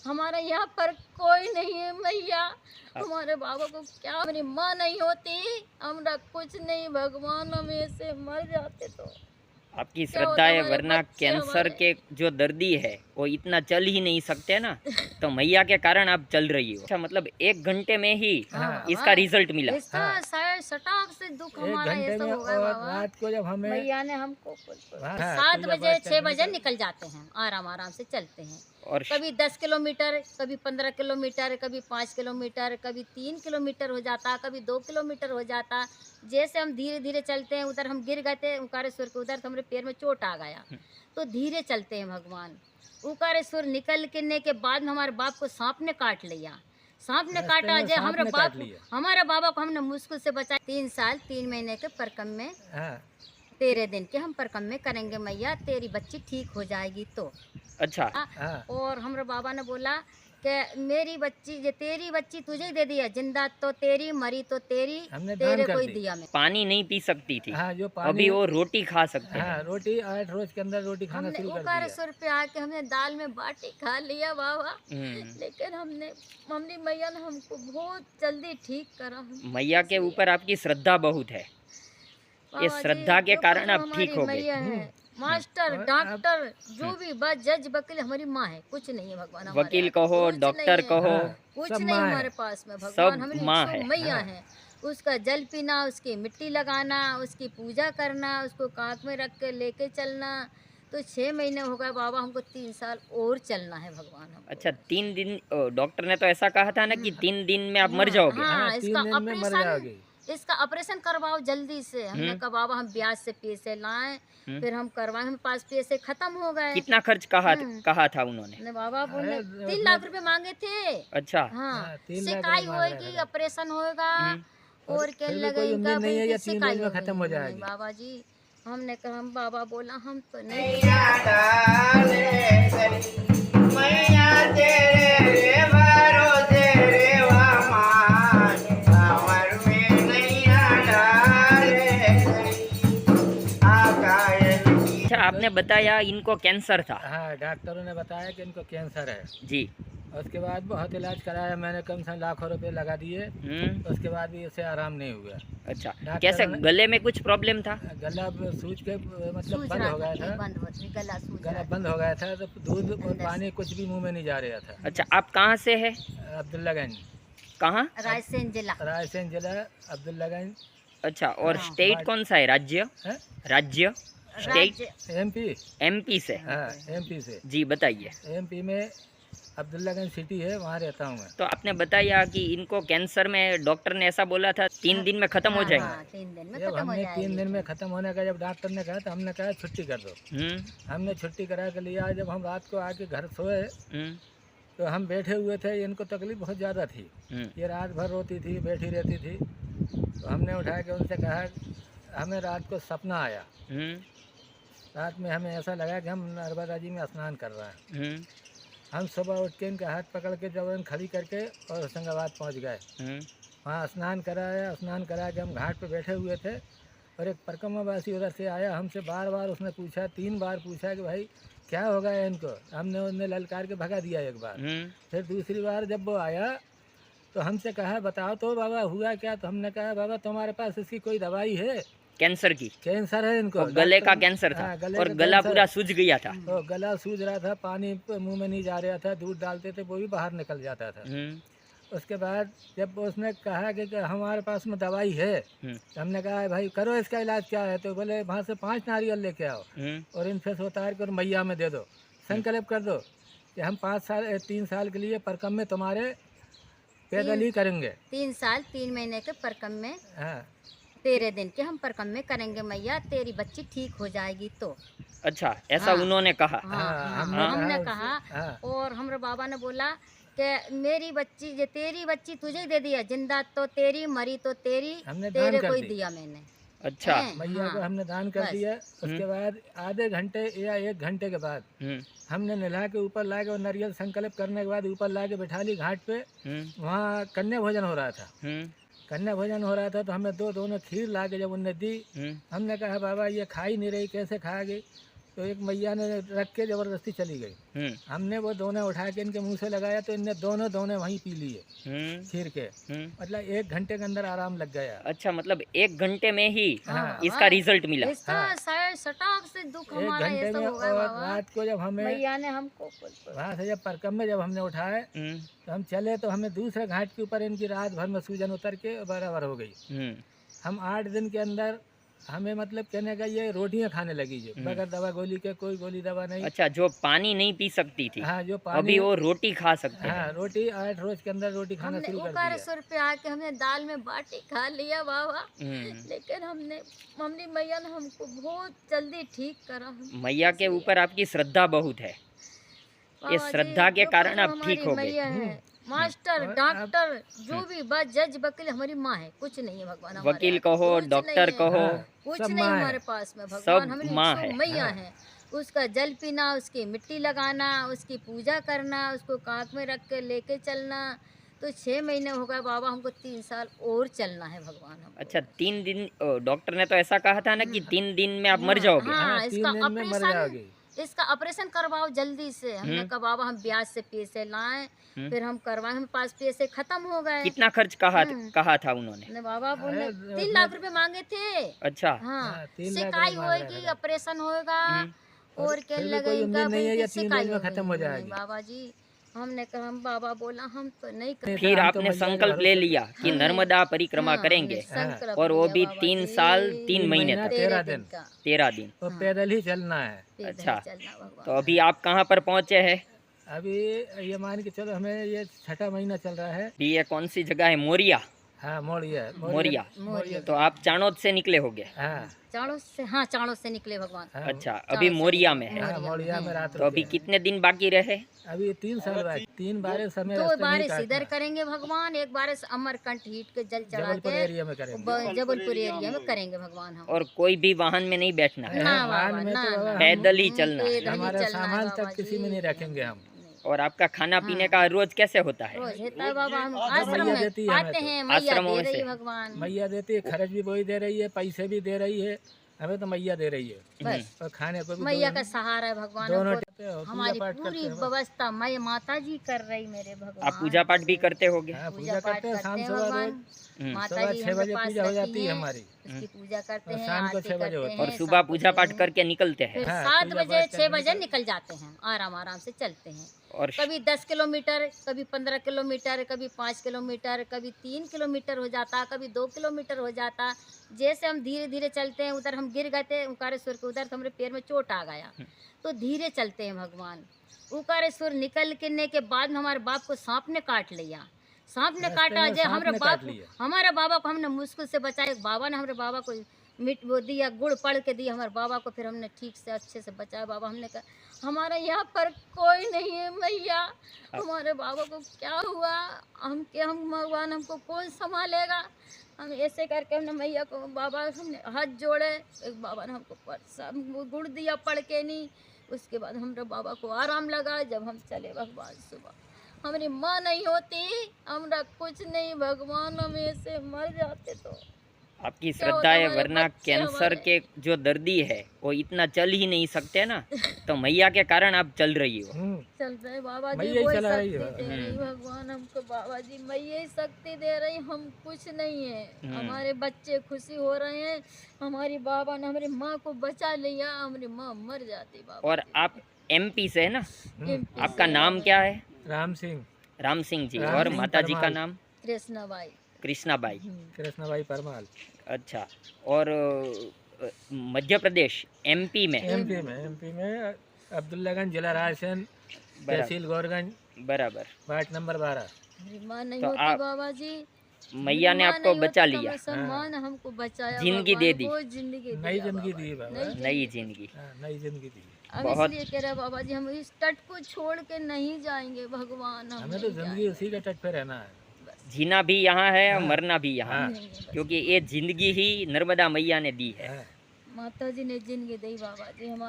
हमारे यहाँ पर कोई नहीं है मैया। हमारे बाबा को क्या मेरी माँ नहीं होती, हमरा कुछ नहीं, भगवान हम ऐसे मर जाते तो आपकी क्या श्रद्धा होता, है, हमारे वरना बच्चे कैंसर हमारे। के जो दर्दी है वो इतना चल ही नहीं सकते ना, तो मैया के कारण आप चल रही हो। अच्छा, मतलब 1 घंटे में ही हाँ हाँ इसका बाबा, रिजल्ट मिला। इसका हाँ, शायद सटाक से दुख एक हमारा ये घंटे सब में। हो गया और बाबा। रात को जब हमें मैया ने हमको हाँ, 7 पूजा बजे पाठ 6 करने बजे का। निकल जाते हैं, आराम आराम से चलते हैं। और कभी 10 किलोमीटर, कभी 15 किलोमीटर, कभी 5 किलोमीटर, कभी 3 किलोमीटर हो जाता, कभी 2 किलोमीटर हो जाता। जैसे हम धीरे धीरे चलते हैं, उधर हम गिर गए थे ओंकारेश्वर के उधर, तो हमारे पैर में चोट आ गया, तो धीरे चलते हैं भगवान। ओंकारेश्वर निकलने के बाद में हमारे बाप को सांप ने काट लिया। सांप ने रास्ते काटा में जे सांप ने काट लिया। हमारे बाबा को हमने मुश्किल से बचाया। 3 साल 3 महीने के परकम में, हाँ 13 दिन के हम परकम में करेंगे मैया, तेरी बच्ची ठीक हो जाएगी तो। अच्छा, हाँ, और हमारे बाबा ने बोला कि मेरी बच्ची, ये तेरी बच्ची तुझे ही दे दिया, जिंदा तो तेरी, मरी तो तेरी, हमने दान तेरे कर कोई दी। दिया में। पानी नहीं पी सकती थी, हाँ, जो अभी पानी। वो रोटी खा सकते हैं। हाँ, रोटी 8 रोज के अंदर रोटी खाना हमने शुरू कर दिया। ओंकारेश्वर पे आके हमने दाल में बाटी खा लिया बाबा, हम्म। लेकिन मम्मी मैया ने हमको बहुत जल्दी ठीक करा। मैया के इसलिए ऊपर आपकी श्रद्धा बहुत है, ये बाबा जी, श्रद्धा के जो कारण जो आप ठीक हमारी हो गए। मैया है, मास्टर और आप डॉक्टर जो भी बस जज वकील हमारी माँ है, कुछ नहीं है भगवान हमारे वकील हाथ में, कहो, कुछ नहीं डॉक्टर है, कहो, हाँ, कुछ सब नहीं माँ हमारे है। पास में भगवान, सब हमारी माँ सो है। मैया हाँ, है। उसका जल पीना, उसकी मिट्टी लगाना, उसकी पूजा करना, उसको कांख में रख के लेके चलना। तो 6 महीने हो गए बाबा, हमको 3 साल और चलना है भगवान हमको। अच्छा, 3 दिन डॉक्टर ने तो ऐसा कहा था ना कि 3 दिन में आप मर हाँ जाओगे। हाँ, हाँ, 3 दिन में मर जाओगे। इसका ऑपरेशन करवाओ जल्दी से। हमने हम्म। कहा बाबा हम ब्याज से पैसे लाएं, हम्म। फिर हम करवाएं, हमारे पास पैसे खत्म हो गए। कितना खर्च कहा हम्म। कहा था उन्होंने? ने बाबा बोले अरे 3 उसने लाख रुपए मांगे थे। अच्छा। हाँ, हाँ, 3 लाख रुपए सिकाई मांग रहा होएगी, था। ऑपरेशन होएगा, हम्म। और और क्या फिर भी लगे कोई इनका उम्मीद नहीं भाई है कि या 3 सिकाई रोज में होगी। खत्म हो नहीं जाएगी। बाबा जी, हमने कहा हम बाबा बोला हम तो नहीं। मैया तेरे रे भरोसे रे वामान, सावर में नैया डाले आकाश। अच्छा, आपने बताया इनको कैंसर था। हाँ, डॉक्टरों ने बताया कि इनको कैंसर है। जी। उसके बाद बहुत इलाज कराया मैंने, कम से कम लाखों रुपए लगा दिए। उसके बाद भी इससे आराम नहीं हुआ। अच्छा, डॉक्टरों कैसे, ने गले में कुछ प्रॉब्लम था? गला सूज के मतलब सूज बंद रहा हो गया था, था। बंद हो गया, गला सूज गला रहा था। बंद हो गया था, तो दूध और अंदर पानी कुछ भी मुंह में नहीं जा रहा था। अच्छा, आप कहाँ से है? अब्दुल्लागंज, कहाँ? रायसेन जिला। रायसेन जिला, अब्दुल्लागंज। अच्छा, और हाँ। स्टेट कौन सा है? राज्य? है? राज्य स्टेट? राज्य एमपी। एमपी से? हाँ, एमपी से। जी, बताइए। एमपी में अब्दुल्लागंज सिटी है, वहाँ रहता हूँ मैं। तो आपने बताया कि इनको कैंसर में डॉक्टर ने ऐसा बोला था 3 दिन में खत्म हो हाँ, जाएंगे। हाँ, 3 दिन में जब खत्म हो हमने 3 दिन में जाएगी। ख़त्म होने का जब डॉक्टर ने कहा, तो हमने कहा छुट्टी कर दो। हमने छुट्टी करा के लिया। जब हम रात को आके घर सोए, तो हम बैठे हुए थे, इनको तकलीफ बहुत ज़्यादा थी। ये रात भर रोती थी, बैठी रहती थी। तो हमने उठा के उनसे कहा, हमें रात को सपना आया। रात में हमें ऐसा लगा कि हम नर्मदा जी में स्नान कर रहे हैं। हम सुबह उठ के इनका हाथ पकड़ के जब खड़ी करके और होशंगाबाद पहुंच गए। वहाँ स्नान कराया। स्नान करा के हम घाट पे बैठे हुए थे, और एक परकमावासी उधर से आया। हमसे बार बार उसने पूछा, 3 बार पूछा कि भाई क्या हो गया इनको। हमने उन्हें ललकार के भगा दिया एक बार। फिर दूसरी बार जब वो आया, तो हमसे कहा बताओ तो बाबा हुआ क्या। तो हमने कहा बाबा तुम्हारे पास इसकी कोई दवाई है? कैंसर की? कैंसर है इनको। और गले का कैंसर था। हाँ, गले और का गला कैंसर। पूरा सूज गया था। तो गला सूज रहा था, पानी मुंह में नहीं जा रहा था, दूध डालते थे वो भी बाहर निकल जाता था। उसके बाद जब उसने कहा कि हमारे पास में दवाई है, तो हमने कहा भाई करो इसका इलाज क्या है। तो बोले वहाँ से 5 नारियल लेके आओ और इन फेस उतार कर मैया में दे दो, संकल्प कर दो कि हम 3 साल के लिए परकम में तुम्हारे पैदल ही करेंगे। 3 साल 3 महीने के परकम में, हाँ, 13 दिन के हम परकम में करेंगे मैया, तेरी बच्ची ठीक हो जाएगी तो। अच्छा, ऐसा हाँ। उन्होंने कहा। हमने कहा। हाँ। और हमारे बाबा ने बोला कि मेरी बच्ची, ये तेरी बच्ची तुझे दे दिया, जिंदा तो तेरी, मरी तो तेरी, हमने दान तेरे कर कोई दी। दिया मैंने। अच्छा। मैया को हमने दान कर बस। दिया। उसके बाद आधे घंटे या 1 घंटे के बाद हमने नहला के ऊपर ला के और नारियल संकल्प करने के बाद ऊपर ला के बैठा ली घाट पे। वहाँ कन्या भोजन हो रहा था। कन्या भोजन हो रहा था, तो हमें दोनों खीर ला के जब उनने दी, हमने कहा बाबा ये खा ही नहीं रही, कैसे खाएगी। तो एक मैया ने रख के जबरदस्ती चली गई। हमने वो दोने उठा के इनके मुंह से लगाया तो इनने दोनों दोने वहीं पी लिए खीर के। मतलब 1 घंटे के अंदर आराम लग गया। अच्छा, मतलब 1 घंटे में ही हाँ। इसका रिजल्ट मिला। इसका शायद सटाक से दुख 1 हमारा ये घंटे सब में। हो गया और बाबा। रात को जब हमें मैया ने हमको वहाँ से जब परकम में जब हमने उठाए तो हम चले तो हमें दूसरे घाट के ऊपर इनकी रात भर में सूजन उतर के बराबर हो गई। हम 8 दिन के अंदर हमें मतलब कहने का ये रोटियां खाने लगी जो बगैर दवा गोली के, कोई गोली दवा नहीं। अच्छा, जो पानी नहीं पी सकती थी, हाँ, जो पानी अभी वो रोटी खा सकते हैं। हाँ, रोटी 8 रोज के अंदर रोटी खाना हमने शुरू कर उकार दिया। सुर पे आके हमने दाल में बाटी खा लिया बाबा। लेकिन हमने मैया ने हमको बहुत जल्दी ठीक करा। मैया के ऊपर आपकी श्रद्धा बहुत है। ये बाबा जी, श्रद्धा के जो कारण कुछ आप हमारी ठीक हो गए। मैया है, मास्टर, और डॉक्टर, जो भी बस जज वकील हमारी माँ है, कुछ नहीं है भगवान हमारे वकील हाथ। कहो, कुछ डॉक्टर नहीं है। कहो, हाँ, कुछ सब नहीं माँ है। हमारे पास में भगवान सब हमारी माँ सब है। मैया हाँ। है। उसका जल पीना, उसकी मिट्टी लगाना, उसकी पूजा करना, उसको कांख में रख के लेके चलना। तो 6 महीने हो गए बाबा, हमको 3 साल और चलना है भगवान हमको। अच्छा, 3 दिन डॉक्टर ने तो ऐसा कहा था ना कि 3 दिन में आप मर जाओगे। हाँ, 3 इसका दिन में मर जाओगे। इसका ऑपरेशन करवाओ जल्दी से। हमने कहा बाबा हम ब्याज से पैसे लाएं, फिर हम करवाएं। हमारे पास पैसे खत्म हो गए। कितना खर्च कहा था उन्होंने? ने बाबा बोले अरे, 3 लाख रुपए मांगे थे। अच्छा। हाँ, हाँ, 3 लाख सिकाई रुपए मांग होगी, रहे थे। ऑपरेशन होगा और क्या फिर भी लगेगा। कोई उम्मीद नहीं है, ये 3 सिकाई दिन में खत्म हो होगी। जाएगी। बाबा जी हमने कहा, हम बाबा बोला हम तो नहीं कर। फिर हम तो आपने मैया के संकल्प ले भरोसे- लिया कि नर्मदा परिक्रमा हाँ, करेंगे, हमने संकल्प और वो लिया भी बाबा 3 जी। साल 3 3 महीने महीना, तक, 13 दिन। का 13 दिन। तो पैदल ही चलना है। पैदल अच्छा। चलना भगवान। तो अभी आप कहाँ पर पहुँचे हैं? अभी ये मान के चलो हमें ये 6ठा महीना चल रहा है। ये कौन सी जगह है? मोरिया। हाँ, मोरिया। मोरिया। मोरिया। तो आप चाणोद से निकले होगे। हाँ, चाणोद से निकले भगवान। हाँ, अच्छा, अभी मोरिया में है। हाँ, मोरिया में रात तो अभी रुके। कितने दिन बाकी रहे? अभी 3 साल बाद 3 बार समय 2 रास्ते में ही बारिश काटना इधर है। करेंगे भगवान, एक बारिश अमरकंठ हीट के जल चढ़ा जबलपुर के एरिया में करेंगे। जबलपुर एरिया में करेंगे भगवान हम। और कोई भी वाहन में नहीं बैठना है, ना वाहन बाबा, में ना, तो ना। बाबा हम पैदल ही चलना है। पैदल ही हमारा चलना है सामान बाबा तक किसी में जी। नहीं रखेंगे हम। और आपका खाना पीने का रोज कैसे होता है? रोज होता है बाबा, हम आश्रम मैया में देती है हमें पाते तो। हैं। मैया आश्रमों दे में रही से। है भगवान। मैया देती है, खर्च भी वही दे रही है, पैसे भी दे रही है, हमें तो मैया दे रही है। बस और खाने को भी मैया का सहारा है भगवान दोनों हमको। करते हैं, पूजा हमारी पाठ करते पूरी हैं बस। व्यवस्था मैं माता जी कर रही मेरे भगवान। आप पूजा पाठ भी करते होगे? हाँ, पूजा पूजा पाठ करते हैं शाम हैं सुबह भगवान। रोज। माता सुबह जी 6 हमारे बजे पास पूजा हो रहती जाती है हैं, हमारी। उसकी पूजा करते और हैं, शाम को आरती 6 बजे करते होती हैं, है। और सुबह सब पूजा करते पाठ हैं। करके निकलते हैं। फिर हाँ, 7 पूजा बजे पाठ 6 करके बजे निकल- निकल जाते हैं, आराम से चलते हैं। और कभी 10 किलोमीटर, कभी 15 किलोमीटर, कभी 5 किलोमीटर, कभी 3 किलोमीटर हो जाता, कभी 2 किलोमीटर हो जाता। जैसे हम धीरे धीरे चलते हैं, उधर हम गिर गए थे ओंकारेश्वर के उधर, तो हमारे पैर में चोट आ गया। तो धीरे चलते हैं भगवान। ओंकारेश्वर निकलने के बाद में हमारे बाप को सांप ने काट लिया। सांप ने रास्ते काटा, में जो सांप हमारे ने बाप काट लिया। हमारे बाबा को हमने मुश्किल से बचाया। बाबा ने हमारे बाबा को मिट वो दिया, गुड़ पड़ के दिया हमारे बाबा को। फिर हमने ठीक से अच्छे से बचाया बाबा। हमने कहा हमारा यहाँ पर कोई नहीं है मैया, हमारे बाबा को क्या हुआ, हम भगवान हमको कौन संभालेगा। हम ऐसे करके हमने मैया को बाबा हमने हाथ जोड़े। एक बाबा ने हमको गुड़ दिया पड़ के नहीं। उसके बाद हमारे बाबा को आराम लगा। जब हम चले भगवान सुबह, हमारी माँ नहीं होती हमारा कुछ नहीं भगवान, हम ऐसे मर जाते। तो आपकी क्या श्रद्धा होता है, हमारे वरना बच्चे कैंसर हमारे। के जो दर्दी है वो इतना चल ही नहीं सकते ना। तो मैया के कारण आप चल रही हो। चल रहे बाबा जी, मैया ही वही चला रही शक्ति है। दे रही भगवान हमको। बाबा जी मैया ही शक्ति दे रही, हम कुछ नहीं है। हमारे बच्चे खुशी हो रहे हैं। हमारी बाबा ने हमारी माँ को बचा लिया, हमारी माँ मर जाती बाबा। और आप MP से है ना? MP आपका से नाम क्या है? राम सिंह, राम सिंह जी। राम और सिंह माता जी का परमाल। नाम? कृष्णाबाई। कृष्णाबाई। कृष्णाबाई परमाल। अच्छा। और मध्य प्रदेश MP में? MP में अब्दुल्लागंज, जिला रायसेन, तहसील गौरगंज, बराबर। Ward number 12। हमारी माँ नहीं तो होती आप- बाबा जी, मैया ने माँ आपको नहीं बचा होती तो लिया, हमें सब माँ ने हमको बचाया। जिंदगी भगवान, दे दी। बहुत जिंदगी नई दिया जिंदगी बाबा। दी बाबा। नई जिंदगी। हाँ, नई जिंदगी दी। हम बहुत- इसलिए कह रहे हैं बाबा जी, हम इस तट को छोड़ के नहीं जाएंगे भगवान। हम हमें तो नहीं जिंदगी उसी के तट पे रहना है। जीना भी यहाँ है और हाँ। मरना भी यहाँ है। जाएंगे बस। क्योंकि ये जिंदगी ही नर्मदा मैया ने दी है। हाँ। माता जी ने जिंदगी दी बाबा जी हमारे।